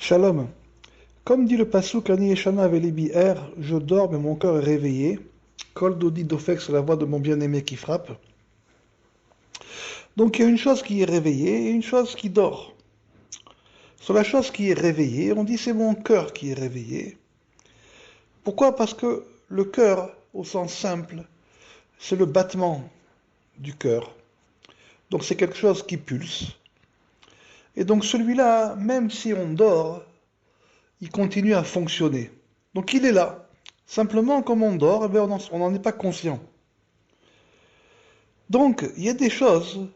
Shalom. Comme dit le passouk Ani Yeshana Velibi Er, je dors mais mon cœur est réveillé. Kol Dodi Dofek, c'est la voix de mon bien-aimé qui frappe. Donc il y a une chose qui est réveillée et une chose qui dort. Sur la chose qui est réveillée, on dit c'est mon cœur qui est réveillé. Pourquoi? Parce que le cœur, au sens simple, c'est le battement du cœur. Donc c'est quelque chose qui pulse. Et donc celui-là, même si on dort, il continue à fonctionner. Donc il est là. Simplement, comme on dort, on n'en est pas conscient. Donc, il y a des choses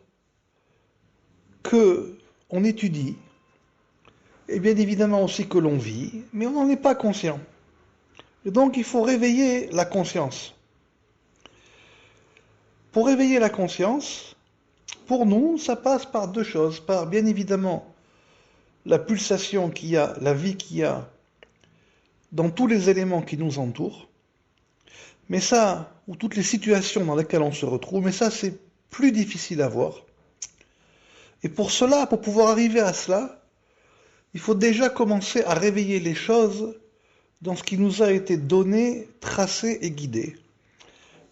que on étudie, et bien évidemment aussi que l'on vit, mais on n'en est pas conscient. Et donc, il faut réveiller la conscience. Pour réveiller la conscience, pour nous, ça passe par deux choses. Par, bien évidemment, la pulsation qu'il y a, la vie qu'il y a dans tous les éléments qui nous entourent, mais ça, ou toutes les situations dans lesquelles on se retrouve, mais ça c'est plus difficile à voir. Et pour cela, pour pouvoir arriver à cela, il faut déjà commencer à réveiller les choses dans ce qui nous a été donné, tracé et guidé.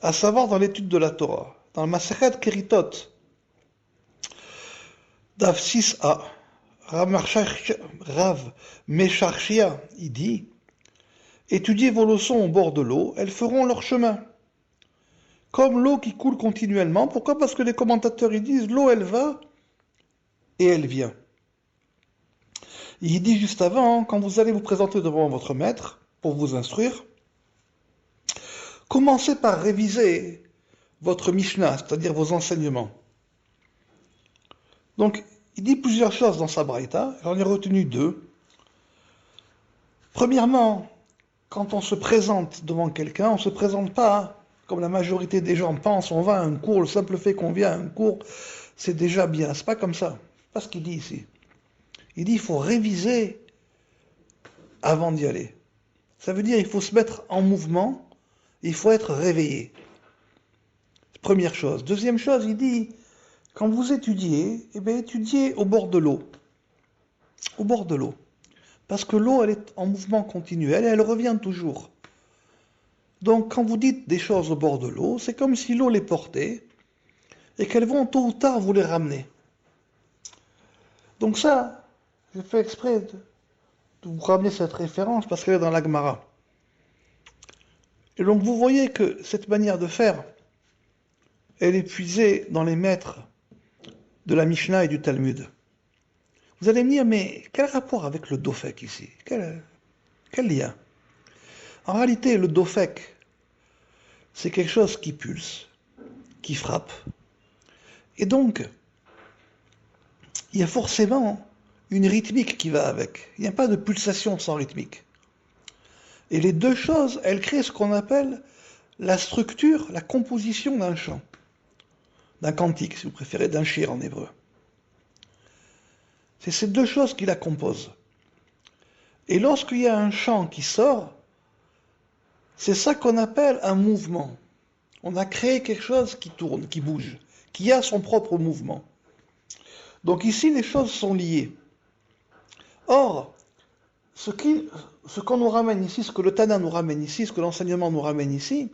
À savoir dans l'étude de la Torah. Dans le Masechet Keritot, Daf 6a, Rav Mesharshia, il dit: étudiez vos leçons au bord de l'eau, elles feront leur chemin. Comme l'eau qui coule continuellement. Pourquoi? Parce que les commentateurs ils disent l'eau elle va et elle vient. Il dit juste avant, quand vous allez vous présenter devant votre maître pour vous instruire, commencez par réviser votre Mishnah, c'est-à-dire vos enseignements. Donc, il dit plusieurs choses dans sa braïta, j'en ai retenu deux. Premièrement, quand on se présente devant quelqu'un, on ne se présente pas comme la majorité des gens pensent, on va à un cours, le simple fait qu'on vient à un cours, c'est déjà bien. C'est pas comme ça. C'est pas ce qu'il dit ici. Il dit il faut réviser avant d'y aller. Ça veut dire il faut se mettre en mouvement, il faut être réveillé. Première chose. Deuxième chose, il dit quand vous étudiez, eh bien étudiez au bord de l'eau. Au bord de l'eau. Parce que l'eau, elle est en mouvement continuel et elle revient toujours. Donc, quand vous dites des choses au bord de l'eau, c'est comme si l'eau les portait et qu'elles vont tôt ou tard vous les ramener. Donc ça, j'ai fait exprès de vous ramener cette référence parce qu'elle est dans la Gemara. Et donc, vous voyez que cette manière de faire, elle est puisée dans les maîtres de la Mishnah et du Talmud. Vous allez me dire, mais quel rapport avec le Dofek ici? Quel lien? En réalité, le Dofek, c'est quelque chose qui pulse, qui frappe. Et donc, il y a forcément une rythmique qui va avec. Il n'y a pas de pulsation sans rythmique. Et les deux choses, elles créent ce qu'on appelle la structure, la composition d'un chant. D'un cantique, si vous préférez, d'un shir en hébreu. C'est ces deux choses qui la composent. Et lorsqu'il y a un chant qui sort, c'est ça qu'on appelle un mouvement. On a créé quelque chose qui tourne, qui bouge, qui a son propre mouvement. Donc ici, les choses sont liées. Or, ce qu'on nous ramène ici, ce que le Tana nous ramène ici, ce que l'enseignement nous ramène ici,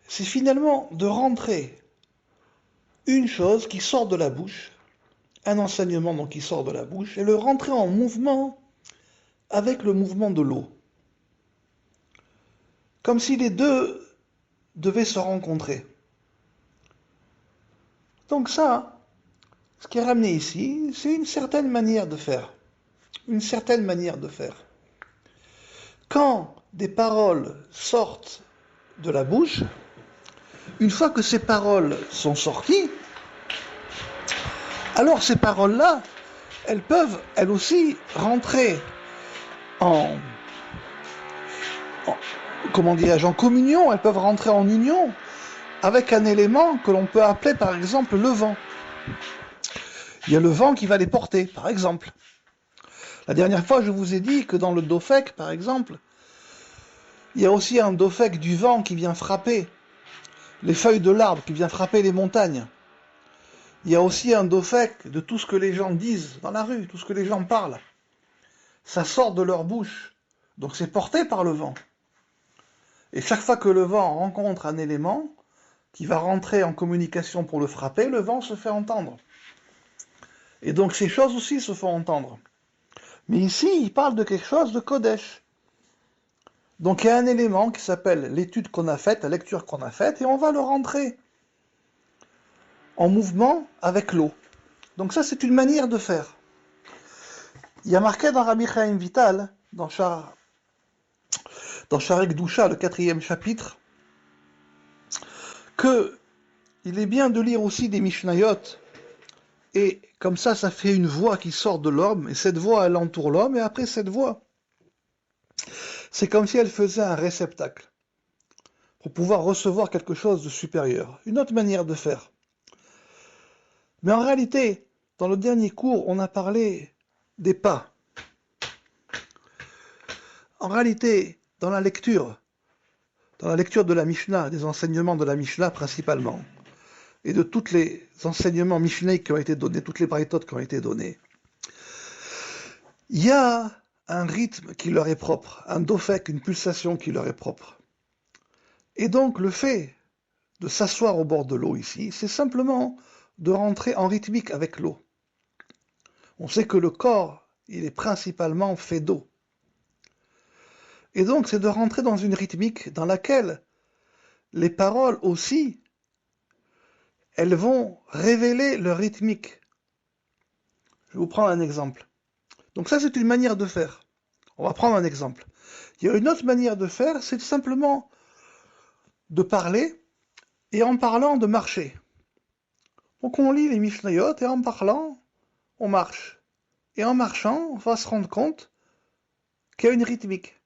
c'est finalement de rentrer une chose qui sort de la bouche, un enseignement donc qui sort de la bouche, et le rentrer en mouvement avec le mouvement de l'eau. Comme si les deux devaient se rencontrer. Donc ça, ce qui est ramené ici, c'est une certaine manière de faire. Une certaine manière de faire. Quand des paroles sortent de la bouche, une fois que ces paroles sont sorties, alors ces paroles-là, elles peuvent, elles aussi, rentrer en communion, elles peuvent rentrer en union avec un élément que l'on peut appeler par exemple le vent. Il y a le vent qui va les porter, par exemple. La dernière fois, je vous ai dit que dans le Dofek, par exemple, il y a aussi un Dofek du vent qui vient frapper les feuilles de l'arbre, qui vient frapper les montagnes. Il y a aussi un Dofek de tout ce que les gens disent dans la rue, tout ce que les gens parlent. ça sort de leur bouche. Donc c'est porté par le vent. Et chaque fois que le vent rencontre un élément qui va rentrer en communication pour le frapper, le vent se fait entendre. Et donc ces choses aussi se font entendre. Mais ici, il parle de quelque chose de Kodesh. Donc il y a un élément qui s'appelle l'étude qu'on a faite, la lecture qu'on a faite, et on va le rentrer en mouvement avec l'eau. Donc ça, c'est une manière de faire. Il y a marqué dans Rabbi Chaim Vital, dans Sharek Doucha, le 4e chapitre, que il est bien de lire aussi des Mishnayot, et comme ça fait une voix qui sort de l'homme, et cette voix, elle entoure l'homme, et après cette voix, c'est comme si elle faisait un réceptacle, pour pouvoir recevoir quelque chose de supérieur. Une autre manière de faire. Mais en réalité, dans le dernier cours, on a parlé des pas. En réalité, dans la lecture de la Mishnah, des enseignements de la Mishnah principalement, et de tous les enseignements mishnaiques qui ont été donnés, toutes les braïtotes qui ont été données, il y a un rythme qui leur est propre, un dofek, une pulsation qui leur est propre. Et donc le fait de s'asseoir au bord de l'eau ici, c'est simplement de rentrer en rythmique avec l'eau. On sait que le corps, il est principalement fait d'eau. Et donc c'est de rentrer dans une rythmique dans laquelle les paroles aussi, elles vont révéler leur rythmique. Je vais vous prendre un exemple. Donc ça, c'est une manière de faire. On va prendre un exemple. Il y a une autre manière de faire, c'est simplement de parler, et en parlant, de marcher. Donc on lit les Mishnayot, et en parlant, on marche. Et en marchant, on va se rendre compte qu'il y a une rythmique.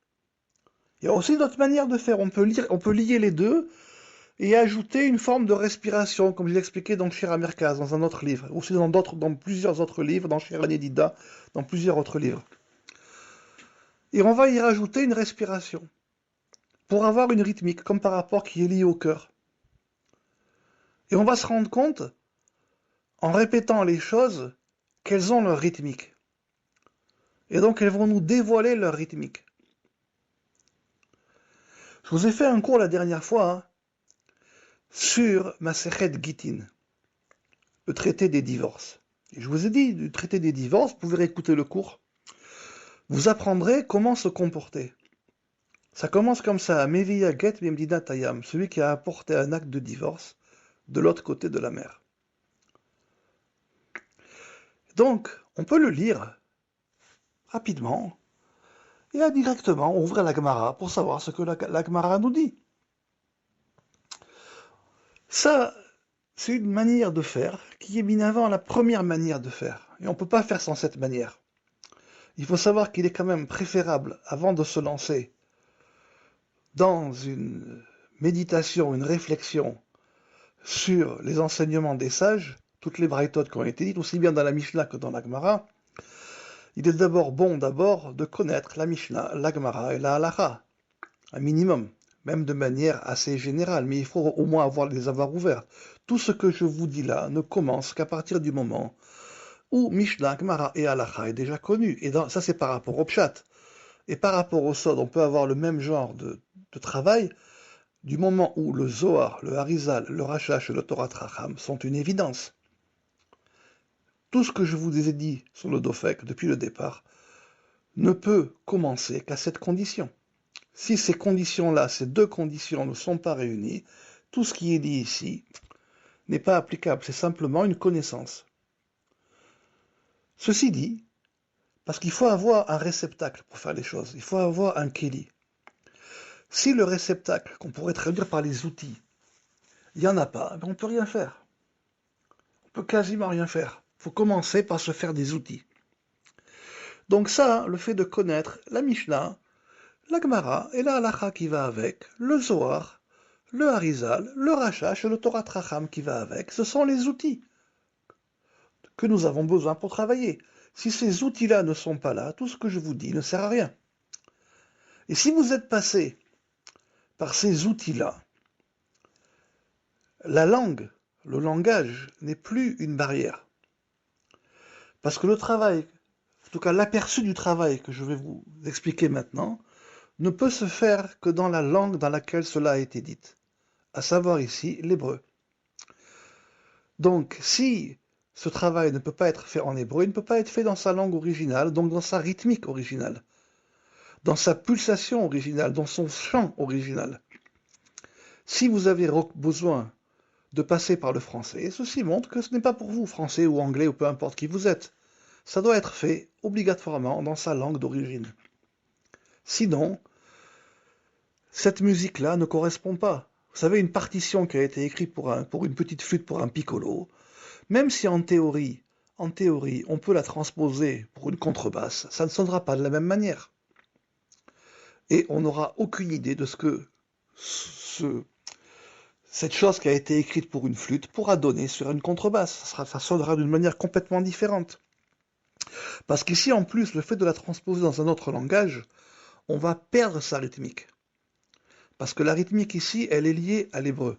Il y a aussi d'autres manières de faire. On peut lier les deux, et ajouter une forme de respiration, comme je l'ai expliqué dans Shira Merkaz, dans un autre livre, aussi dans plusieurs autres livres, dans Shira Nedida, dans plusieurs autres livres. Et on va y rajouter une respiration, pour avoir une rythmique, comme par rapport qui est liée au cœur. Et on va se rendre compte, en répétant les choses, qu'elles ont leur rythmique. Et donc elles vont nous dévoiler leur rythmique. Je vous ai fait un cours la dernière fois, sur Masechet Gittin, le traité des divorces. Et je vous ai dit, du traité des divorces, vous pouvez réécouter le cours, vous apprendrez comment se comporter. Ça commence comme ça, Meviya Get Bimdina Tayam, celui qui a apporté un acte de divorce de l'autre côté de la mer. Donc, on peut le lire rapidement et indirectement ouvrir la Gemara pour savoir ce que la Gemara nous dit. Ça, c'est une manière de faire qui est bien avant la première manière de faire. Et on ne peut pas faire sans cette manière. Il faut savoir qu'il est quand même préférable, avant de se lancer dans une méditation, une réflexion sur les enseignements des sages, toutes les braïtotes qui ont été dites, aussi bien dans la Mishnah que dans la Gemara, il est d'abord bon de connaître la Mishnah, la Gemara et la Halacha, un minimum, même de manière assez générale, mais il faut au moins les avoir ouverts. Tout ce que je vous dis là ne commence qu'à partir du moment où Mishnah, Gemara et Halacha est déjà connu. Et ça c'est par rapport au Pshat. Et par rapport au Sod, on peut avoir le même genre de travail du moment où le Zohar, le Harizal, le Rashash et le Torah Tracham sont une évidence. Tout ce que je vous ai dit sur le Dofek depuis le départ ne peut commencer qu'à cette condition. Si ces conditions-là, ces deux conditions ne sont pas réunies, tout ce qui est dit ici n'est pas applicable, c'est simplement une connaissance. Ceci dit, parce qu'il faut avoir un réceptacle pour faire les choses, il faut avoir un kéli. Si le réceptacle, qu'on pourrait traduire par les outils, il n'y en a pas, on ne peut rien faire. On peut quasiment rien faire. Il faut commencer par se faire des outils. Donc ça, le fait de connaître la Mishnah, la Gemara et la Halacha qui va avec, le Zohar, le Harizal, le Rashash et le Torah Tracham qui va avec, ce sont les outils que nous avons besoin pour travailler. Si ces outils-là ne sont pas là, tout ce que je vous dis ne sert à rien. Et si vous êtes passé par ces outils-là, la langue, le langage n'est plus une barrière. Parce que le travail en tout cas l'aperçu du travail que je vais vous expliquer maintenant, ne peut se faire que dans la langue dans laquelle cela a été dit, à savoir ici l'hébreu. Donc, si ce travail ne peut pas être fait en hébreu, il ne peut pas être fait dans sa langue originale, donc dans sa rythmique originale, dans sa pulsation originale, dans son chant original. Si vous avez besoin de passer par le français, ceci montre que ce n'est pas pour vous, français ou anglais ou peu importe qui vous êtes. Ça doit être fait obligatoirement dans sa langue d'origine. Sinon, cette musique-là ne correspond pas. Vous savez, une partition qui a été écrite pour une petite flûte, pour un piccolo, même si en théorie, on peut la transposer pour une contrebasse, ça ne sonnera pas de la même manière. Et on n'aura aucune idée de ce que cette chose qui a été écrite pour une flûte pourra donner sur une contrebasse. Ça sonnera d'une manière complètement différente. Parce qu'ici, en plus, le fait de la transposer dans un autre langage, on va perdre sa rythmique. Parce que la rythmique ici, elle est liée à l'hébreu.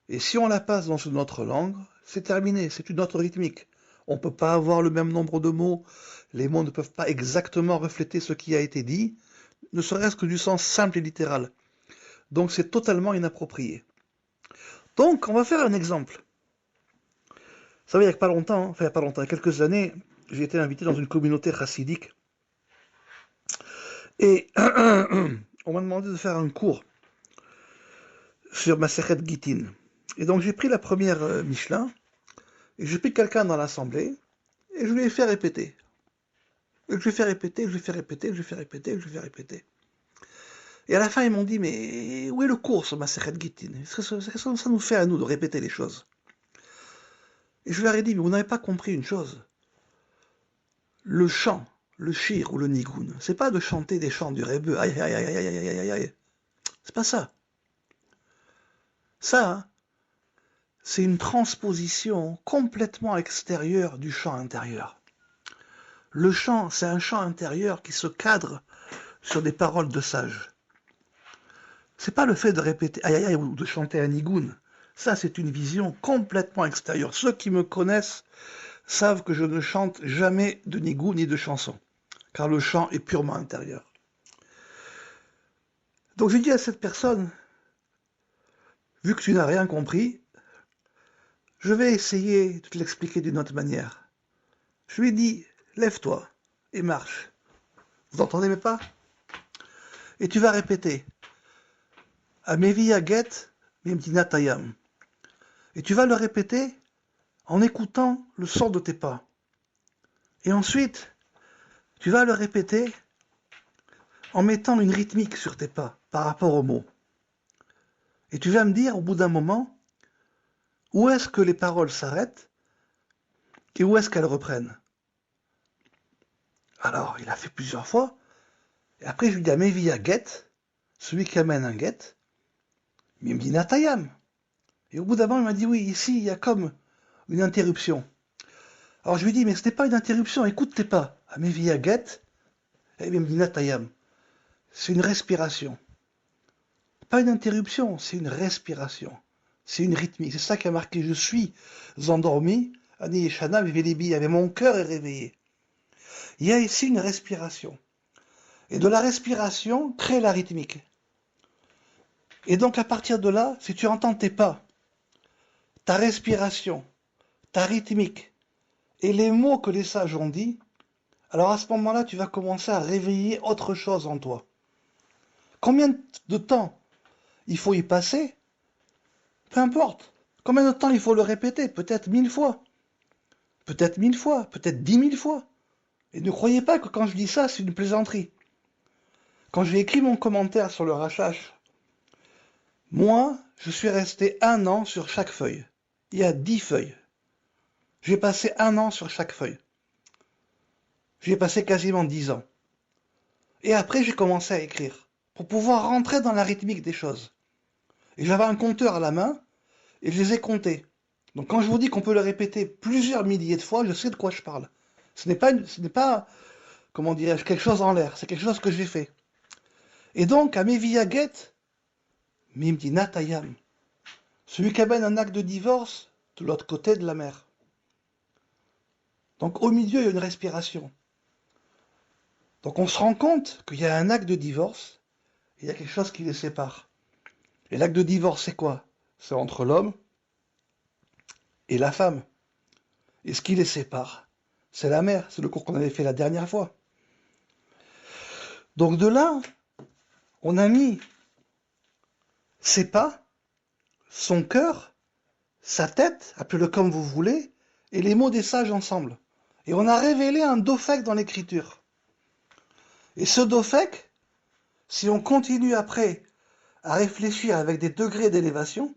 Et si on la passe dans une autre langue, c'est terminé, c'est une autre rythmique. On ne peut pas avoir le même nombre de mots, les mots ne peuvent pas exactement refléter ce qui a été dit, ne serait-ce que du sens simple et littéral. Donc c'est totalement inapproprié. Donc on va faire un exemple. Vous savez, il n'y a pas longtemps, il y a quelques années, j'ai été invité dans une communauté chassidique et on m'a demandé de faire un cours sur Masechet Gittin. Et donc j'ai pris la première Mishnah, et j'ai pris quelqu'un dans l'assemblée, et je lui ai fait répéter. Et je lui ai fait répéter, je lui ai fait répéter, je lui ai fait répéter, je lui ai fait répéter. Et à la fin, ils m'ont dit, mais où est le cours sur Masechet Gittin? Qu'est-ce que ça nous fait à nous de répéter les choses? Et je leur ai dit, mais vous n'avez pas compris une chose. Le chant, le shir ou le nigun, c'est pas de chanter des chants du Rebbe, aïe aïe aïe aïe aïe aïe aïe. C'est pas ça. Ça, hein, c'est une transposition complètement extérieure du chant intérieur. Le chant, c'est un chant intérieur qui se cadre sur des paroles de sages. C'est pas le fait de répéter aïe aïe aïe ou de chanter un nigun. Ça, c'est une vision complètement extérieure. Ceux qui me connaissent savent que je ne chante jamais de nigun ni de chanson, car le chant est purement intérieur. Donc j'ai dit à cette personne, vu que tu n'as rien compris, je vais essayer de te l'expliquer d'une autre manière. Je lui ai dit, lève-toi et marche. Vous entendez mes pas? Et tu vas répéter, Amevi Aget Mimtinatayam. Et tu vas le répéter en écoutant le son de tes pas. Et ensuite, tu vas le répéter en mettant une rythmique sur tes pas par rapport aux mots. Et tu vas me dire au bout d'un moment où est-ce que les paroles s'arrêtent et où est-ce qu'elles reprennent. Alors, il a fait plusieurs fois. Et après, je lui dis, Amevi Aget, celui qui amène un get, mais il me dit Natayam. Et au bout d'un moment, il m'a dit, oui, ici, il y a comme une interruption. Alors je lui dis, mais ce n'est pas une interruption, écoute tes pas. Amevi Aget, et il me dit Natayam. C'est une respiration. Pas une interruption, c'est une respiration. C'est une rythmique. C'est ça qui a marqué. Je suis endormi. Ani Yeshana Vivelibi, avec mon cœur est réveillé. Il y a ici une respiration. Et de la respiration crée la rythmique. Et donc à partir de là, si tu entends tes pas, ta respiration, ta rythmique et les mots que les sages ont dit, alors à ce moment-là, tu vas commencer à réveiller autre chose en toi. Combien de temps il faut y passer? Peu importe. Combien de temps il faut le répéter? Peut-être 1000 fois. Peut-être 1000 fois. Peut-être 10 000 fois. Et ne croyez pas que quand je dis ça, c'est une plaisanterie. Quand j'ai écrit mon commentaire sur le Rachash, moi, je suis resté 1 an sur chaque feuille. Il y a 10 feuilles. J'ai passé 1 an sur chaque feuille. J'ai passé quasiment 10 ans. Et après, j'ai commencé à écrire, pour pouvoir rentrer dans la rythmique des choses. Et j'avais un compteur à la main, et je les ai comptés. Donc quand je vous dis qu'on peut le répéter plusieurs milliers de fois, je sais de quoi je parle. Ce n'est pas, comment dirais-je, quelque chose en l'air, c'est quelque chose que j'ai fait. Et donc, à Meviaget, Mimdi Natayam, celui qui amène un acte de divorce de l'autre côté de la mer. Donc au milieu, il y a une respiration. Donc on se rend compte qu'il y a un acte de divorce, et il y a quelque chose qui les sépare. Et l'acte de divorce, c'est quoi? C'est entre l'homme et la femme. Et ce qui les sépare, c'est la mère. C'est le cours qu'on avait fait la dernière fois. Donc de là, on a mis ses pas, son cœur, sa tête, appelez-le comme vous voulez, et les mots des sages ensemble. Et on a révélé un dophèque dans l'écriture. Et ce dophèque, si on continue après à réfléchir avec des degrés d'élévation,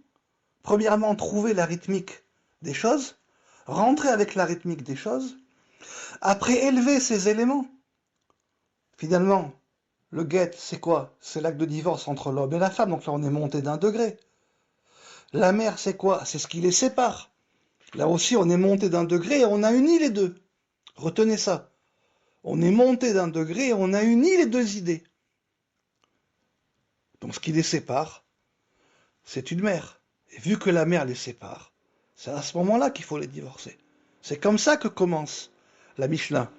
premièrement, trouver la rythmique des choses, rentrer avec la rythmique des choses, après élever ces éléments. Finalement, le guet, c'est quoi? C'est l'acte de divorce entre l'homme et la femme, donc là on est monté d'un degré. La mère, c'est quoi? C'est ce qui les sépare. Là aussi, on est monté d'un degré et on a uni les deux. Retenez ça. On est monté d'un degré et on a uni les deux idées. Donc ce qui les sépare, c'est une mère. Et vu que la mère les sépare, c'est à ce moment-là qu'il faut les divorcer. C'est comme ça que commence la Mishnah.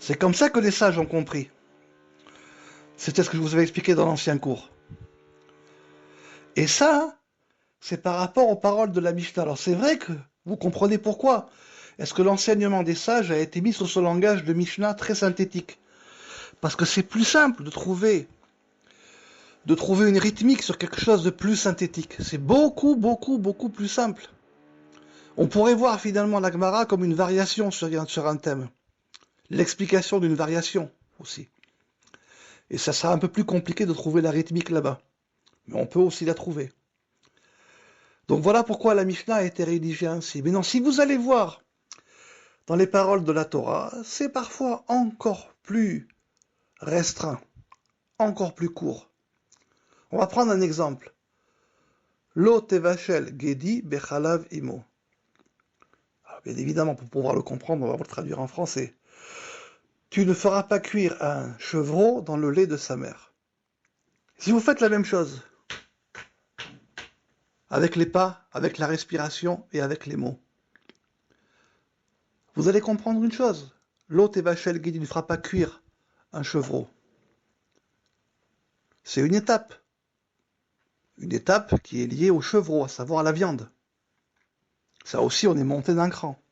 C'est comme ça que les sages ont compris. C'était ce que je vous avais expliqué dans l'ancien cours. Et ça, c'est par rapport aux paroles de la Mishnah. Alors c'est vrai que vous comprenez pourquoi. Est-ce que l'enseignement des sages a été mis sur ce langage de Mishnah très synthétique? Parce que c'est plus simple de trouver une rythmique sur quelque chose de plus synthétique. C'est beaucoup plus simple. On pourrait voir finalement la Gemara comme une variation sur un thème. L'explication d'une variation aussi. Et ça sera un peu plus compliqué de trouver la rythmique là-bas. Mais on peut aussi la trouver. Donc voilà pourquoi la Mishnah a été rédigée ainsi. Mais non, si vous allez voir dans les paroles de la Torah, c'est parfois encore plus restreint, encore plus court. On va prendre un exemple. Lo tevachel gedi bechalav imo. Alors, bien évidemment, pour pouvoir le comprendre, on va le traduire en français. Tu ne feras pas cuire un chevreau dans le lait de sa mère. Si vous faites la même chose, avec les pas, avec la respiration et avec les mots, vous allez comprendre une chose. Lo tevachel gedi ne fera pas cuire un chevreau. C'est une étape. Une étape qui est liée au chevreau, à savoir à la viande. Ça aussi, on est monté d'un cran.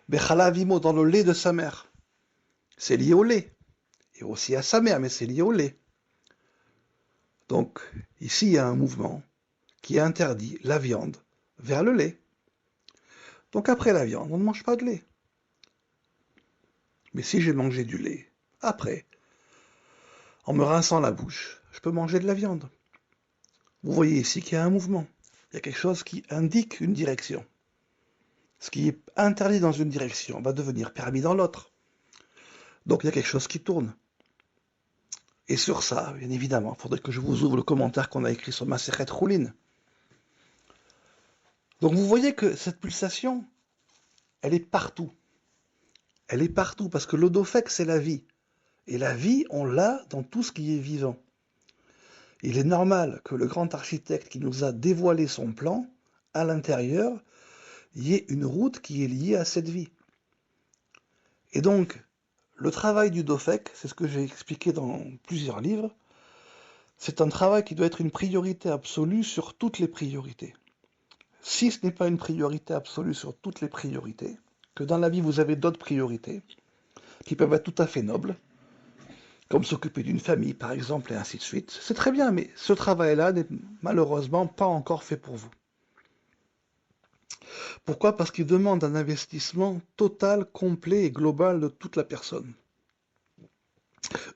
Bechalavimo, dans le lait de sa mère. C'est lié au lait. Et aussi à sa mère, mais c'est lié au lait. Donc, ici, il y a un mouvement qui interdit la viande vers le lait. Donc, après la viande, on ne mange pas de lait. Mais si j'ai mangé du lait, après, en me rinçant la bouche, je peux manger de la viande. Vous voyez ici qu'il y a un mouvement. Il y a quelque chose qui indique une direction. Ce qui est interdit dans une direction va devenir permis dans l'autre. Donc il y a quelque chose qui tourne. Et sur ça, bien évidemment, il faudrait que je vous ouvre le commentaire qu'on a écrit sur Masechet Choulin. Donc vous voyez que cette pulsation, elle est partout. Elle est partout parce que l'odofek, c'est la vie. Et la vie, on l'a dans tout ce qui est vivant. Il est normal que le grand architecte qui nous a dévoilé son plan, à l'intérieur, il y ait une route qui est liée à cette vie. Et donc, le travail du Dofek, c'est ce que j'ai expliqué dans plusieurs livres, c'est un travail qui doit être une priorité absolue sur toutes les priorités. Si ce n'est pas une priorité absolue sur toutes les priorités, que dans la vie vous avez d'autres priorités, qui peuvent être tout à fait nobles, comme s'occuper d'une famille par exemple, et ainsi de suite, c'est très bien, mais ce travail-là n'est malheureusement pas encore fait pour vous. Pourquoi? Parce qu'il demande un investissement total, complet et global de toute la personne.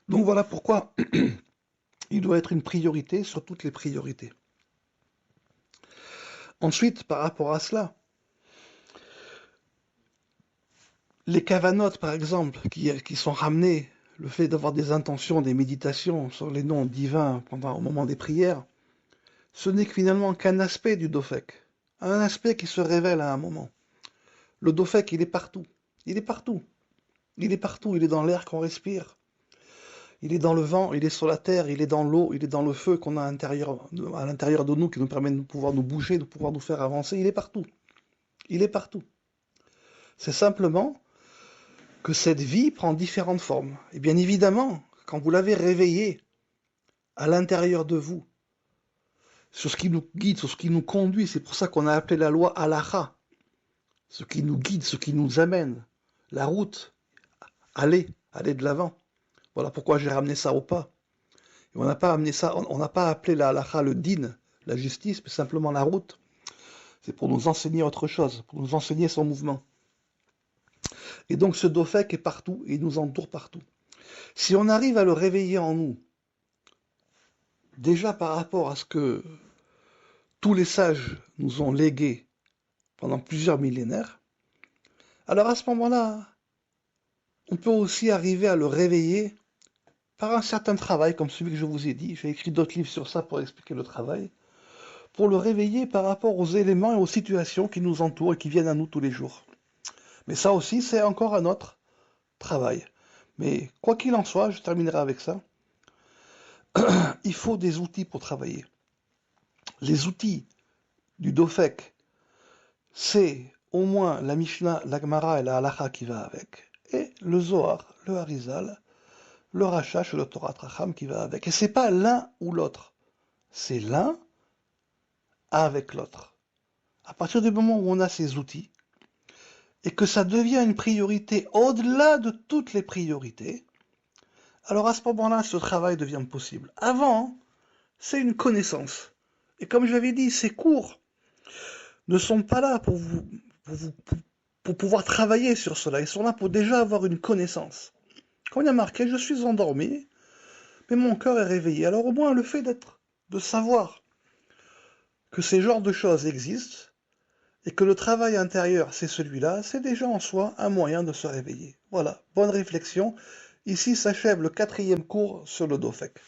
Donc voilà pourquoi il doit être une priorité sur toutes les priorités. Ensuite, par rapport à cela, les kavanotes, par exemple, qui sont ramenées, le fait d'avoir des intentions, des méditations sur les noms divins au moment des prières, ce n'est finalement qu'un aspect du Dofek, un aspect qui se révèle à un moment. Le Dofek, il est partout. Il est partout. Il est partout. Il est dans l'air qu'on respire. Il est dans le vent, il est sur la terre, il est dans l'eau, il est dans le feu qu'on a à l'intérieur de nous, qui nous permet de pouvoir nous bouger, de pouvoir nous faire avancer. Il est partout. Il est partout. C'est simplement que cette vie prend différentes formes. Et bien évidemment, quand vous l'avez réveillée à l'intérieur de vous, sur ce qui nous guide, sur ce qui nous conduit, c'est pour ça qu'on a appelé la loi halakha, ce qui nous guide, ce qui nous amène, la route, aller de l'avant. Voilà pourquoi j'ai ramené ça au pas. Et on n'a pas amené ça, on n'a pas appelé la halakha le din, la justice, mais simplement la route. C'est pour nous enseigner autre chose, pour nous enseigner son mouvement. Et donc ce dofek est partout, et il nous entoure partout. Si on arrive à le réveiller en nous, déjà par rapport à ce que tous les sages nous ont légué pendant plusieurs millénaires, alors à ce moment-là, on peut aussi arriver à le réveiller par un certain travail, comme celui que je vous ai dit. J'ai écrit d'autres livres sur ça pour expliquer le travail, pour le réveiller par rapport aux éléments et aux situations qui nous entourent et qui viennent à nous tous les jours. Mais ça aussi, c'est encore un autre travail. Mais quoi qu'il en soit, je terminerai avec ça. Il faut des outils pour travailler. Les outils du Dofek, c'est au moins la Mishnah, la Gemara et la Halacha qui va avec, et le Zohar, le Harizal, le Rashash et le Torah Tracham qui va avec. Et c'est pas l'un ou l'autre, c'est l'un avec l'autre. À partir du moment où on a ces outils, et que ça devient une priorité au-delà de toutes les priorités, alors à ce moment-là, ce travail devient possible. Avant, c'est une connaissance. Et comme je l'avais dit, ces cours ne sont pas là pour pouvoir travailler sur cela. Ils sont là pour déjà avoir une connaissance. Quand il y a marqué, je suis endormi, mais mon cœur est réveillé. Alors au moins le fait de savoir que ces genres de choses existent, et que le travail intérieur, c'est celui-là, c'est déjà en soi un moyen de se réveiller. Voilà, bonne réflexion. Ici s'achève le 4e cours sur le Dofek.